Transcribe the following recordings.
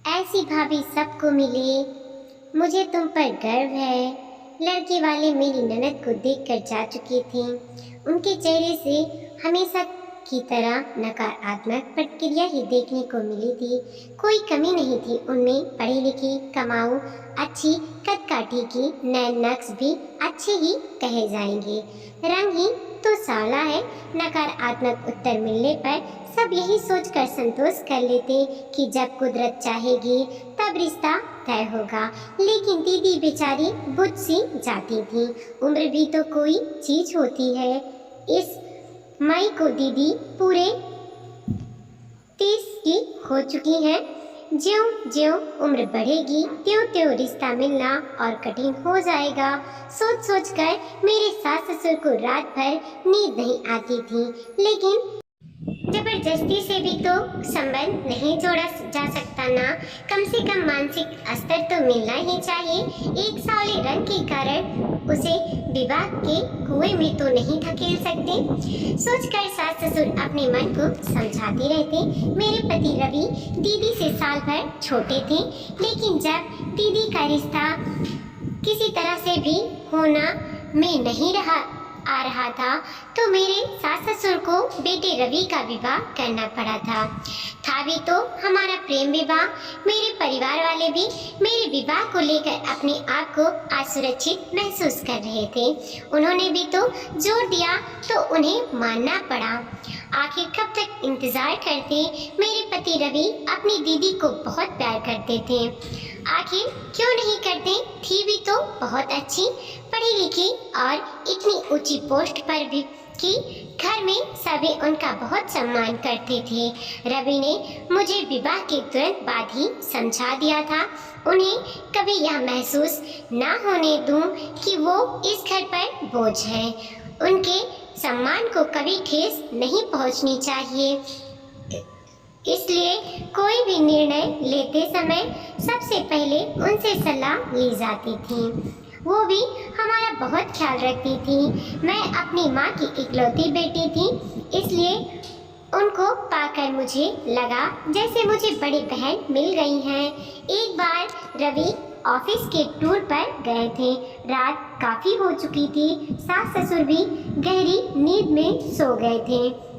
ऐसी भाभी सबको मिले, मुझे तुम पर गर्व है। लड़के वाले मेरी ननद को देखकर जा चुके थे। उनके चेहरे से हमेशा की तरह नकारात्मक प्रतिक्रिया ही देखने को मिली थी। कोई कमी नहीं थी उनमें। पढ़ी लिखी, कमाऊ, अच्छी कदकाठी की, नैन नक्श भी अच्छे ही कहे जाएंगे। रंग ही तो सांवला है। नकारात्मक उत्तर मिलने पर सब यही सोचकर संतोष कर लेते कि जब कुदरत चाहेगी तब रिश्ता तय होगा। लेकिन दीदी बेचारी बुझ सी जाती थी। उम्र भी तो कोई चीज होती है। इस मई को दीदी पूरे 30 की हो चुकी है। ज्यों-ज्यों उम्र बढ़ेगी त्यों-त्यों रिश्ता मिलना और कठिन हो जाएगा। सोच कर मेरे सास ससुर को रात भर नींद नहीं आती थी। लेकिन जबरदस्ती से भी तो संबंध नहीं जोड़ा जा सकता ना। कम से कम मानसिक स्तर तो मिलना ही चाहिए। एक सावले रंग के कारण उसे विवाह के कुएं में तो नहीं धकेल सकते। सोचकर सास ससुर अपने मन को समझाते रहते। मेरे पति रवि दीदी से साल भर छोटे थे, लेकिन जब दीदी का रिश्ता किसी तरह से भी होना में नहीं आ रहा था तो मेरे सास ससुर को बेटे रवि का विवाह करना पड़ा था भी तो हमारा प्रेम विवाह। मेरे परिवार वाले भी मेरे विवाह को लेकर अपने आप को असुरक्षित महसूस कर रहे थे। उन्होंने भी तो जोर दिया तो उन्हें मानना पड़ा। आखिर कब तक इंतजार करते। मेरे पति रवि अपनी दीदी को बहुत प्यार करते थे। आखिर क्यों नहीं करते। थी भी तो बहुत अच्छी, पढ़ी लिखी और इतनी ऊंची पोस्ट पर भी कि घर में सभी उनका बहुत सम्मान करते थे। रवि ने मुझे विवाह के तुरंत बाद ही समझा दिया था। उन्हें कभी यह महसूस ना होने दूं कि वो इस घर पर बोझ है। उनके सम्मान को कभी ठेस नहीं पहुंचनी चाहिए। इसलिए कोई भी निर्णय लेते समय सबसे पहले उनसे सलाह ली जाती थी। वो भी हमारा बहुत ख्याल रखती थी। मैं अपनी माँ की इकलौती बेटी थी, इसलिए उनको पाकर मुझे लगा जैसे मुझे बड़ी बहन मिल गई हैं। एक बार रवि ऑफिस के टूर पर गए थे। रात काफ़ी हो चुकी थी। सास ससुर भी गहरी नींद में सो गए थे,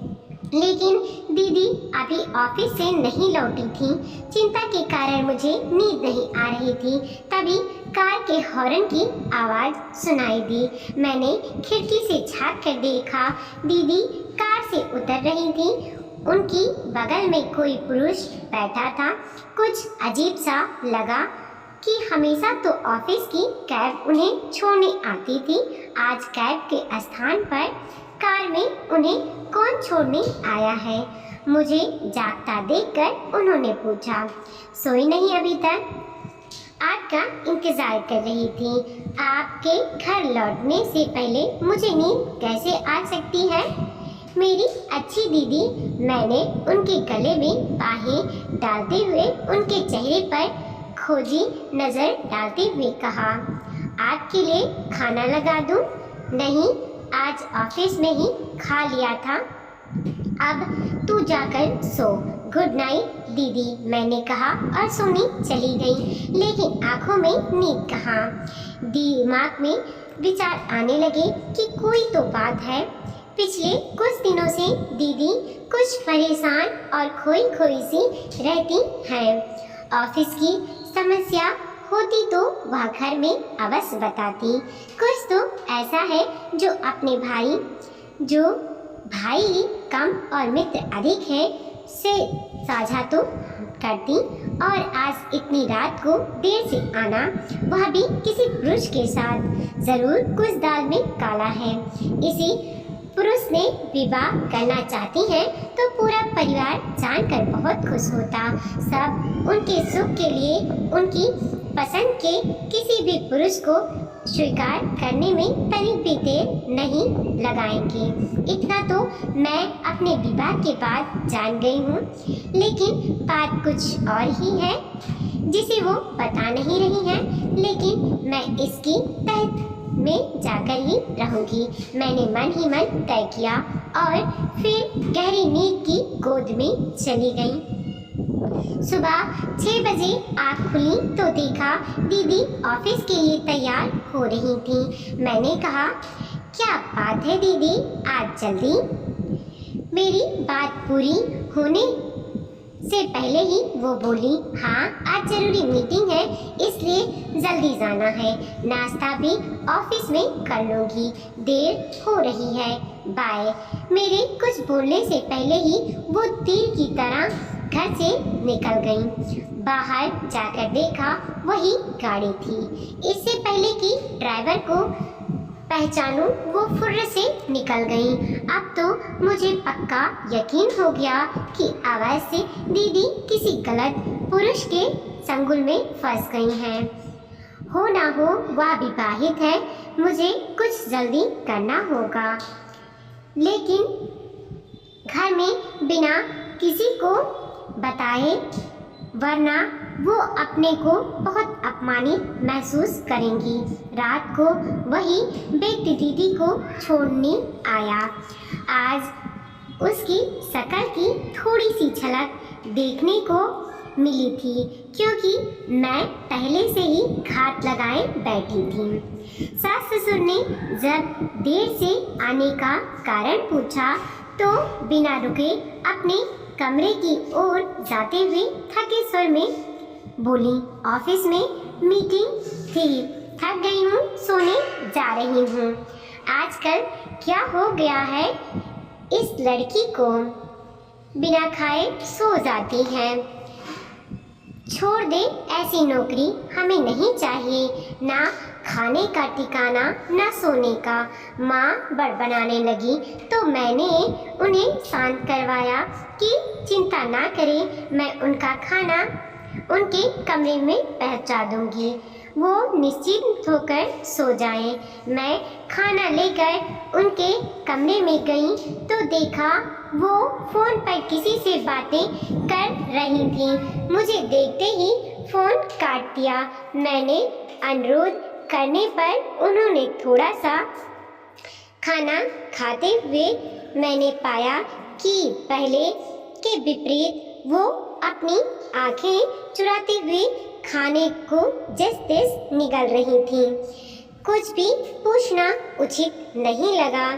लेकिन दीदी अभी ऑफिस से नहीं लौटी थी। चिंता के कारण मुझे नींद नहीं आ रही थी। तभी कार के हॉर्न की आवाज़ सुनाई दी। मैंने खिड़की से झांक कर देखा। दीदी कार से उतर रही थी। उनकी बगल में कोई पुरुष बैठा था। कुछ अजीब सा लगा कि हमेशा तो ऑफिस की कैब उन्हें छोड़ने आती थी। आज कैब के स्थान पर कार में उन्हें कौन छोड़ने आया है। मुझे जागता देखकर उन्होंने पूछा, सोई नहीं अभी तक? आपका इंतजार कर रही थी। आपके घर लौटने से पहले मुझे नींद कैसे आ सकती है? मेरी अच्छी दीदी। मैंने उनके गले में बाहें डालते हुए उनके चेहरे पर खोजी नजर डालते हुए कहा, आपके लिए खाना लगा दूं? नहीं, आज ऑफिस में ही खा लिया था। अब तू जाकर सो। गुड नाइट दीदी, मैंने कहा और सोने चली गई। लेकिन आंखों में नींद कहाँ। दिमाग में विचार आने लगे कि कोई तो बात है। पिछले कुछ दिनों से दीदी कुछ परेशान और खोई खोई सी रहती हैं। ऑफिस की समस्या होती तो वह घर में अवश्य बताती। कुछ तो ऐसा है जो अपने जो भाई कम और मित्र अधिक है से साझा तो करती। और आज इतनी रात को देर से आना, वह भी किसी पुरुष के साथ, जरूर कुछ दाल में काला है। इसी पुरुष ने विवाह करना चाहती हैं तो पूरा परिवार जानकर बहुत खुश होता। सब उनके सुख के लिए उनकी पसंद के किसी भी पुरुष को स्वीकार करने में तनिक भी देर नहीं लगाएंगे। इतना तो मैं अपने विवाह के बाद जान गई हूँ। लेकिन बात कुछ और ही है जिसे वो बता नहीं रही है। लेकिन मैं इसकी तह में जाकर ही रहूंगी। मैंने मन ही मन तय किया और फिर गहरी नींद की गोद में चली गई। सुबह 6 बजे आँख खुली तो देखा दीदी ऑफिस के लिए तैयार हो रही थी। मैंने कहा, क्या बात है दीदी, आज जल्दी? मेरी बात पूरी होने से पहले ही वो बोली, हाँ आज जरूरी मीटिंग है इसलिए जल्दी जाना है। नाश्ता भी ऑफिस में कर लूँगी, देर हो रही है, बाय। मेरे कुछ बोलने से पहले ही वो तीर की तरह घर से निकल गई। बाहर जाकर देखा वही गाड़ी थी। इससे पहले कि ड्राइवर को पहचानूं वो फुर्र से निकल गई। अब तो मुझे पक्का यकीन हो गया कि आवाज़ से दीदी किसी गलत पुरुष के चंगुल में फंस गई हैं। हो ना हो वह विवाहित है, मुझे कुछ जल्दी करना होगा, लेकिन घर में बिना किसी को बताए, वरना वो अपने को बहुत अपमानित महसूस करेंगी। रात को वही बेटी दीदी को छोड़ने आया। आज उसकी शक्ल की थोड़ी सी झलक देखने को मिली थी, क्योंकि मैं पहले से ही घात लगाए बैठी थी। सास ससुर ने जब देर से आने का कारण पूछा तो बिना रुके अपने कमरे की ओर जाते हुए थके स्वर में बोली, ऑफिस में मीटिंग थी, थक गई हूँ, सोने जा रही हूँ। आजकल क्या हो गया है इस लड़की को, बिना खाए सो जाती है। छोड़ दे ऐसी नौकरी, हमें नहीं चाहिए, ना खाने का ठिकाना ना सोने का। माँ बड़बड़ाने लगी तो मैंने उन्हें शांत करवाया कि चिंता ना करें, मैं उनका खाना उनके कमरे में पहुंचा दूंगी, वो निश्चिंत होकर सो जाएं। मैं खाना लेकर उनके कमरे में गई तो देखा वो फोन पर किसी से बातें कर रही थी। मुझे देखते ही फोन काट दिया। मैंने अनुरोध करने पर उन्होंने थोड़ा सा खाना खाते हुए मैंने पाया कि पहले के विपरीत वो अपनी आंखें चुराते हुए खाने को जस तस निगल रही थी। कुछ भी पूछना उचित नहीं लगा।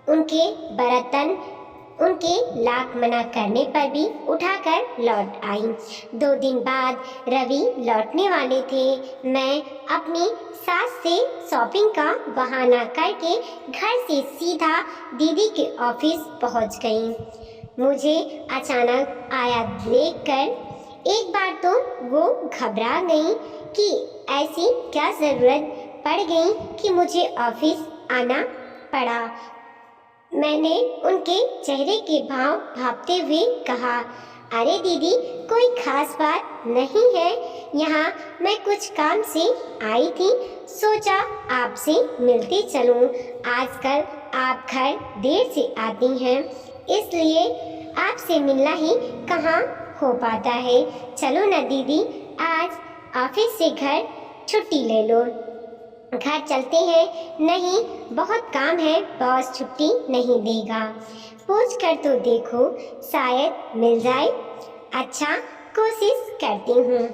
उनके बर्तन उनके लाख मना करने पर भी उठाकर लौट आई। 2 दिन बाद रवि लौटने वाले थे। मैं अपनी सास से शॉपिंग का बहाना करके घर से सीधा दीदी के ऑफिस पहुंच गई। मुझे अचानक आया देखकर एक बार तो वो घबरा गई कि ऐसी क्या ज़रूरत पड़ गई कि मुझे ऑफिस आना पड़ा। मैंने उनके चेहरे के भाव भांपते हुए कहा, अरे दीदी, कोई खास बात नहीं है, यहाँ मैं कुछ काम से आई थी, सोचा आपसे मिलते चलूँ। आजकल आप घर देर से आती हैं, इसलिए आपसे मिलना ही कहाँ हो पाता है। चलो ना दीदी, आज ऑफिस से घर छुट्टी ले लो, घर चलते हैं। नहीं, बहुत काम है, बॉस छुट्टी नहीं देगा। पूछ कर तो देखो, शायद मिल जाए। अच्छा, कोशिश करती हूँ,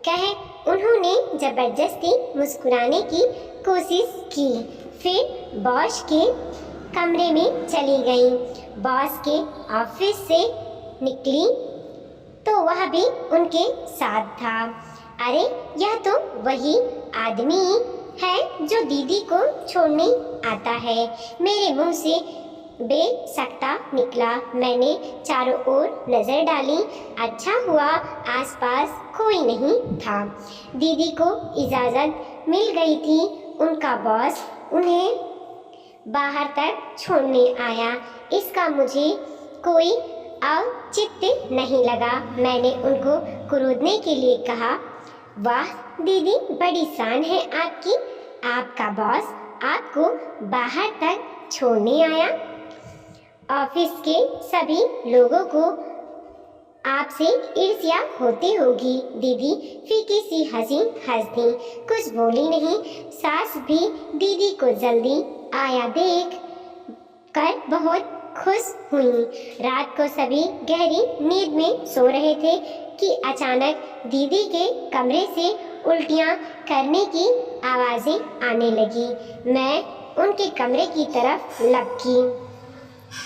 कह उन्होंने जबरदस्ती मुस्कुराने की कोशिश की। फिर बॉस के कमरे में चली गई। बॉस के ऑफिस से निकली तो वह भी उनके साथ था। अरे, यह तो वही आदमी है जो दीदी को छोड़ने आता है। मेरे मुंह से बेसकता निकला। मैंने चारों ओर नजर डाली। अच्छा हुआ आसपास कोई नहीं था। दीदी को इजाज़त मिल गई थी। उनका बॉस उन्हें बाहर तक छोड़ने आया, इसका मुझे कोई औचित्य नहीं लगा। मैंने उनको क्रोधने के लिए कहा, वाह दीदी, बड़ी शान है आपकी, आपका बॉस आपको बाहर तक छोड़ने आया। ऑफिस के सभी लोगों को आपसे ईर्ष्या होती होगी। दीदी फीकी सी हंसी हंस दी, कुछ बोली नहीं। सास भी दीदी को जल्दी आया देख कर बहुत खुश हुई। रात को सभी गहरी नींद में सो रहे थे। कि अचानक दीदी के कमरे से उल्टियाँ करने की आवाज़ें आने लगी। मैं उनके कमरे की तरफ लपकी।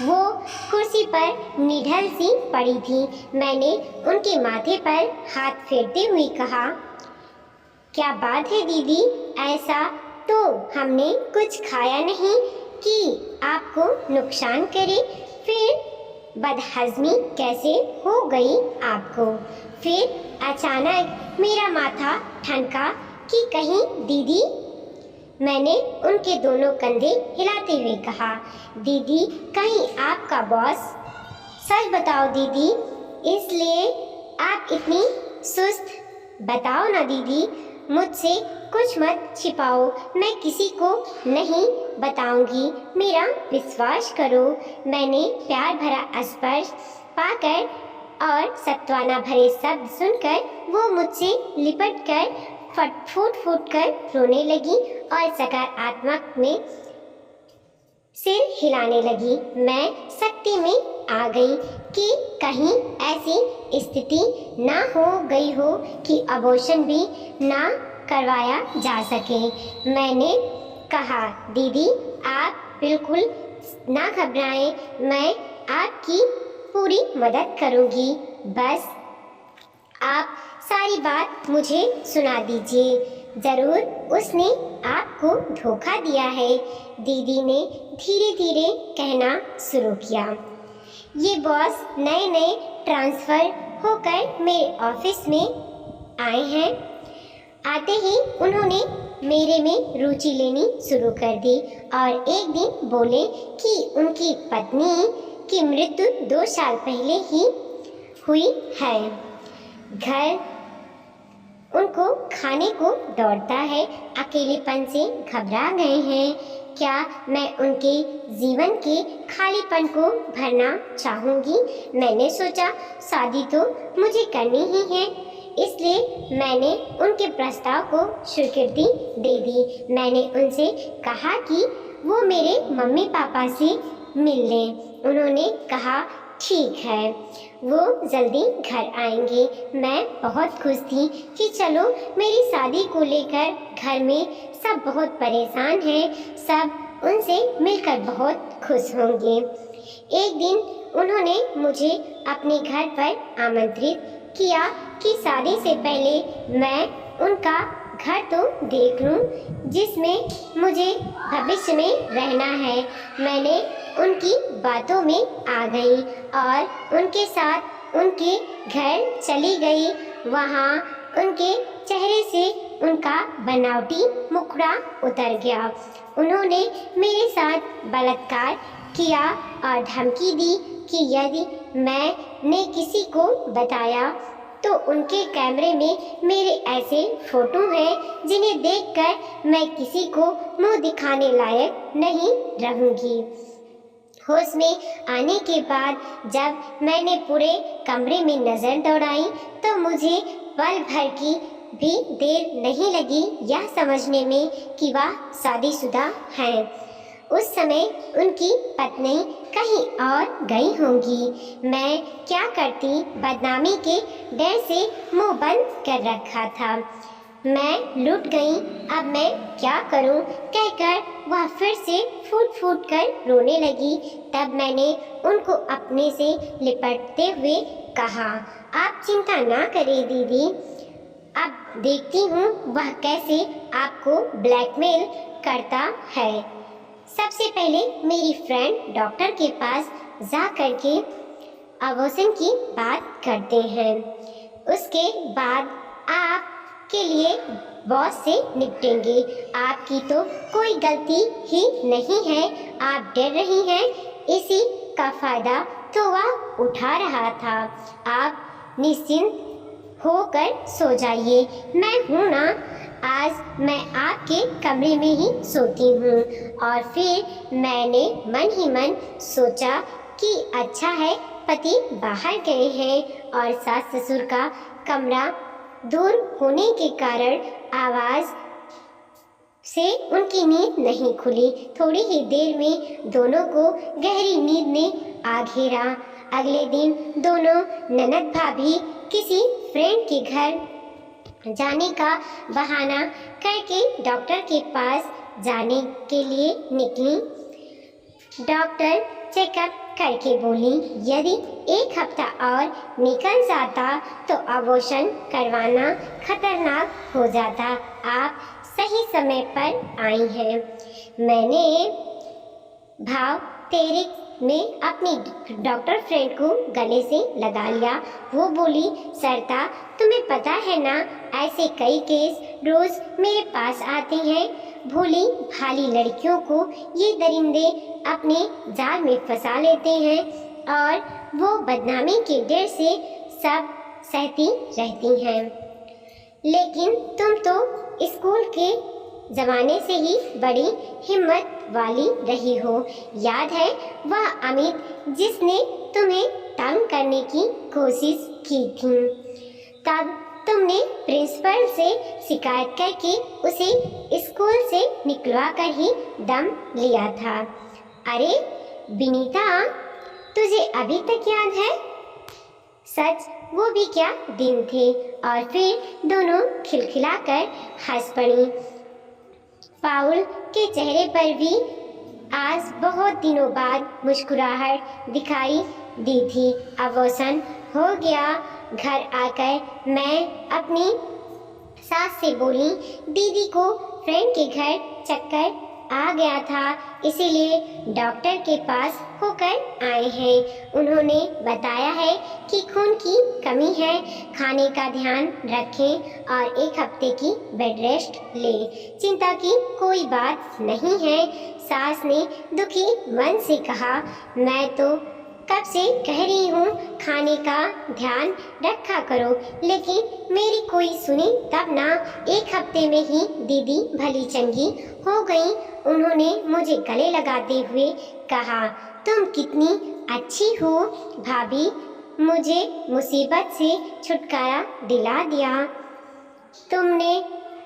वो कुर्सी पर निढल सी पड़ी थी। मैंने उनके माथे पर हाथ फेरते हुए कहा, क्या बात है दीदी, ऐसा तो हमने कुछ खाया नहीं कि आपको नुकसान करे, फिर बदहज़मी कैसे हो गई आपको? फिर अचानक मेरा माथा ठनका कि कहीं दीदी। मैंने उनके दोनों कंधे हिलाते हुए कहा, दीदी कहीं आपका बॉस। सच बताओ दीदी, इसलिए आप इतनी सुस्त। बताओ ना दीदी, मुझसे कुछ मत छिपाओ, मैं किसी को नहीं बताऊंगी, मेरा विश्वास करो। मैंने प्यार भरा स्पर्श पाकर और सत्वाना भरे शब्द सुनकर वो मुझसे लिपट कर फूट फूट कर रोने लगी और सकारात्मक में सिर हिलाने लगी। मैं शक्ति में आ गई कि कहीं ऐसी स्थिति ना हो गई हो कि अबॉर्शन भी ना करवाया जा सके। मैंने कहा, दीदी आप बिल्कुल ना घबराएं, मैं आपकी पूरी मदद करूंगी, बस आप सारी बात मुझे सुना दीजिए। ज़रूर उसने आपको धोखा दिया है, दीदी ने धीरे धीरे कहना शुरू किया। ये बॉस नए नए ट्रांसफ़र होकर मेरे ऑफिस में आए हैं। आते ही उन्होंने मेरे में रुचि लेनी शुरू कर दी और एक दिन बोले कि उनकी पत्नी की मृत्यु 2 साल पहले ही हुई है। घर उनको खाने को दौड़ता है, अकेलेपन से घबरा गए हैं। क्या मैं उनके जीवन के खालीपन को भरना चाहूँगी? मैंने सोचा शादी तो मुझे करनी ही है, इसलिए मैंने उनके प्रस्ताव को स्वीकृति दे दी। मैंने उनसे कहा कि वो मेरे मम्मी पापा से मिल लें। उन्होंने कहा ठीक है, वो जल्दी घर आएंगे। मैं बहुत खुश थी कि चलो मेरी शादी को लेकर घर में सब बहुत परेशान हैं, सब उनसे मिलकर बहुत खुश होंगे। एक दिन उन्होंने मुझे अपने घर पर आमंत्रित किया कि शादी से पहले मैं उनका घर तो देख लूं, जिसमें मुझे भविष्य में रहना है। मैंने उनकी बातों में आ गई और उनके साथ उनके घर चली गई। वहाँ उनके चेहरे से उनका बनावटी मुखड़ा उतर गया। उन्होंने मेरे साथ बलात्कार किया और धमकी दी कि यदि मैंने किसी को बताया तो उनके कैमरे में मेरे ऐसे फोटो हैं जिन्हें देखकर मैं किसी को मुंह दिखाने लायक नहीं रहूंगी। होश में आने के बाद जब मैंने पूरे कमरे में नज़र दौड़ाई तो मुझे पल भर की भी देर नहीं लगी यह समझने में कि वह शादीशुदा हैं। उस समय उनकी पत्नी कहीं और गई होंगी। मैं क्या करती, बदनामी के डर से मुंह बंद कर रखा था। मैं लुट गई, अब मैं क्या करूं? कहकर वह फिर से फूट फूट कर रोने लगी। तब मैंने उनको अपने से लिपटते हुए कहा, आप चिंता ना करें दीदी, अब देखती हूँ वह कैसे आपको ब्लैकमेल करता है। सबसे पहले मेरी फ्रेंड डॉक्टर के पास जा करके अबॉर्शन की बात करते हैं, उसके बाद आपके लिए बॉस से निपटेंगे। आपकी तो कोई गलती ही नहीं है, आप डर रही हैं, इसी का फायदा तो वह उठा रहा था। आप निश्चिंत होकर सो जाइए, मैं हूँ ना। आज मैं आपके कमरे में ही सोती हूँ। और फिर मैंने मन ही मन सोचा कि अच्छा है पति बाहर गए हैं और सास ससुर का कमरा दूर होने के कारण आवाज़ से उनकी नींद नहीं खुली। थोड़ी ही देर में दोनों को गहरी नींद ने आ घेरा। अगले दिन दोनों ननद भाभी किसी फ्रेंड के घर जाने का बहाना करके डॉक्टर के पास जाने के लिए निकली। डॉक्टर चेकअप करके बोली, यदि 1 हफ्ता और निकल जाता तो अबॉर्शन करवाना खतरनाक हो जाता। आप सही समय पर आई हैं। मैंने भाव तेरिक में अपनी डॉक्टर फ्रेंड को गले से लगा लिया। वो बोली, सरता तुम्हें पता है ना, ऐसे कई केस रोज मेरे पास आते हैं। भोली भाली लड़कियों को ये दरिंदे अपने जाल में फंसा लेते हैं और वो बदनामी के डर से सब सहती रहती हैं। लेकिन तुम तो स्कूल के ज़माने से ही बड़ी हिम्मत वाली रही हो। याद है वह अमित जिसने तुम्हें तंग करने की कोशिश की थी? तब तुमने प्रिंसिपल से शिकायत करके उसे स्कूल से निकलवा कर ही दम लिया था। अरे विनीता, तुझे अभी तक याद है? सच, वो भी क्या दिन थे। और फिर दोनों खिलखिलाकर हंस पड़ी। पाउल के चेहरे पर भी आज बहुत दिनों बाद मुस्कुराहट दिखाई दी थी। अबॉर्शन हो गया। घर आकर मैं अपनी सास से बोली, दीदी को फ्रेंड के घर चक्कर आ गया था, इसीलिए डॉक्टर के पास होकर आए हैं। उन्होंने बताया है कि खून की कमी है, खाने का ध्यान रखें और 1 हफ्ते की बेड रेस्ट लें। चिंता की कोई बात नहीं है। सास ने दुखी मन से कहा, मैं तो कब से कह रही हूँ खाने का ध्यान रखा करो, लेकिन मेरी कोई सुनी तब ना। 1 हफ्ते में ही दीदी भली चंगी हो गई। उन्होंने मुझे गले लगाते हुए कहा, तुम कितनी अच्छी हो भाभी, मुझे मुसीबत से छुटकारा दिला दिया। तुमने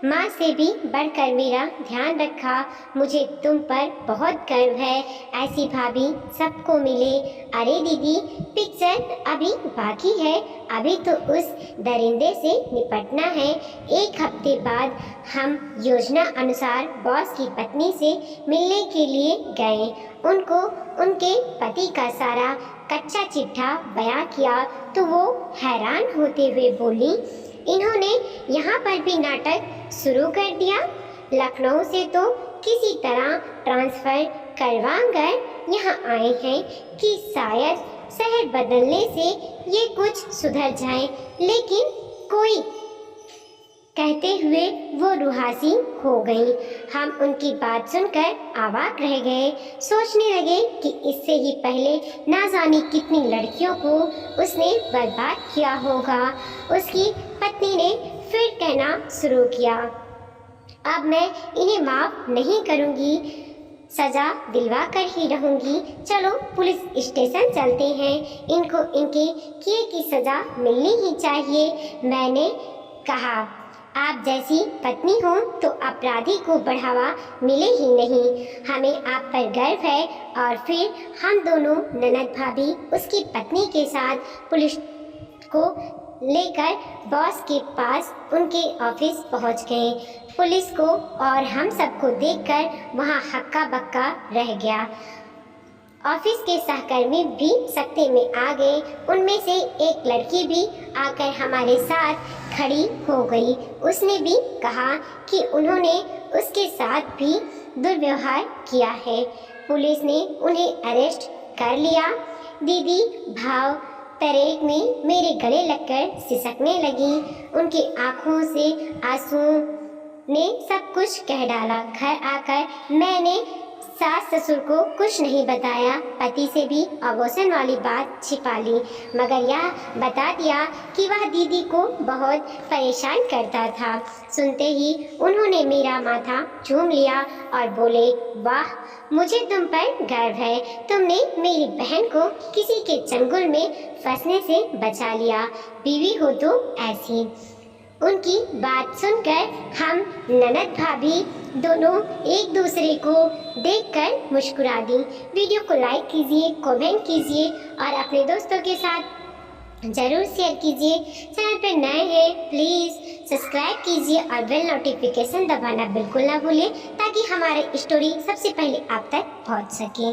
माँ से भी बढ़कर मेरा ध्यान रखा। मुझे तुम पर बहुत गर्व है। ऐसी भाभी सबको मिले। अरे दीदी, पिक्चर अभी बाकी है। अभी तो उस दरिंदे से निपटना है। 1 हफ्ते बाद हम योजना अनुसार बॉस की पत्नी से मिलने के लिए गए। उनको उनके पति का सारा कच्चा चिट्ठा बयां किया तो वो हैरान होते हुए बोली, इन्होंने यहाँ पर भी नाटक शुरू कर दिया। लखनऊ से तो किसी तरह ट्रांसफ़र करवा कर यहाँ आए हैं कि शायद शहर बदलने से ये कुछ सुधर जाए, लेकिन कोई कहते हुए वो रुहासी हो गई। हम उनकी बात सुनकर अवाक रह गए। सोचने लगे कि इससे ही पहले ना जाने कितनी लड़कियों को उसने बर्बाद किया होगा। उसकी पत्नी ने फिर कहना शुरू किया, अब मैं इन्हें माफ़ नहीं करूँगी, सज़ा दिलवा कर ही रहूँगी। चलो पुलिस स्टेशन चलते हैं, इनको इनके किए की सज़ा मिलनी ही चाहिए। मैंने कहा, आप जैसी पत्नी हो तो अपराधी को बढ़ावा मिले ही नहीं। हमें आप पर गर्व है। और फिर हम दोनों ननद भाभी उसकी पत्नी के साथ पुलिस को लेकर बॉस के पास उनके ऑफिस पहुंच गए। पुलिस को और हम सबको देखकर वहां हक्का बक्का रह गया। ऑफिस के सहकर्मी भी सकते में आ गए। उनमें से एक लड़की भी आकर हमारे साथ खड़ी हो गई। उसने भी कहा कि उन्होंने उसके साथ भी दुर्व्यवहार किया है। पुलिस ने उन्हें अरेस्ट कर लिया। दीदी भाव तरेक में मेरे गले लगकर सिसकने लगी। उनकी आंखों से आंसू ने सब कुछ कह डाला। घर आकर मैंने सास ससुर को कुछ नहीं बताया। पति से भी अबॉर्शन वाली बात छिपा ली, मगर यह बता दिया कि वह दीदी को बहुत परेशान करता था। सुनते ही उन्होंने मेरा माथा चूम लिया और बोले, वाह, मुझे तुम पर गर्व है। तुमने मेरी बहन को किसी के चंगुल में फंसने से बचा लिया। बीवी हो तो ऐसी। उनकी बात सुनकर हम ननद भाभी दोनों एक दूसरे को देखकर मुस्कुरा दी। वीडियो को लाइक कीजिए, कमेंट कीजिए और अपने दोस्तों के साथ ज़रूर शेयर कीजिए। चैनल पर नए हैं प्लीज़ सब्सक्राइब कीजिए और बेल नोटिफिकेशन दबाना बिल्कुल ना भूलें ताकि हमारे स्टोरी सबसे पहले आप तक पहुंच सके।